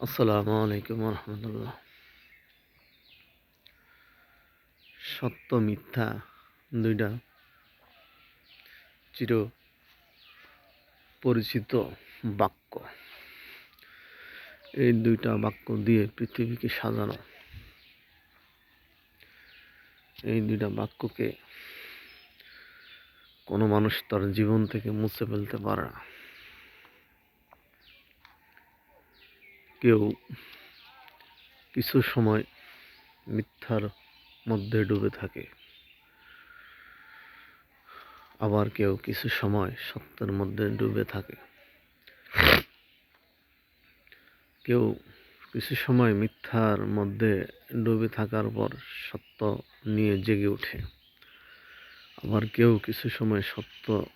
আসসালামু আলাইকুম রহমতুল্লাহ। সত্য মিথ্যা দুইটা চির পরিচিত বাক্য। এই দুইটা বাক্য দিয়ে পৃথিবীকে সাজানো। এই দুইটা বাক্যকে কোনো মানুষ তার জীবন থেকে মুছে ফেলতে পারে না। কেউ কিছু সময় মিথ্যার মধ্যে ডুবে থাকে, আবার কেউ কিছু সময় সত্যের মধ্যে ডুবে থাকে। কেউ কিছু সময় মিথ্যার মধ্যে ডুবে থাকার পর সত্য নিয়ে জেগে ওঠে, আবার কেউ কিছু সময় সত্য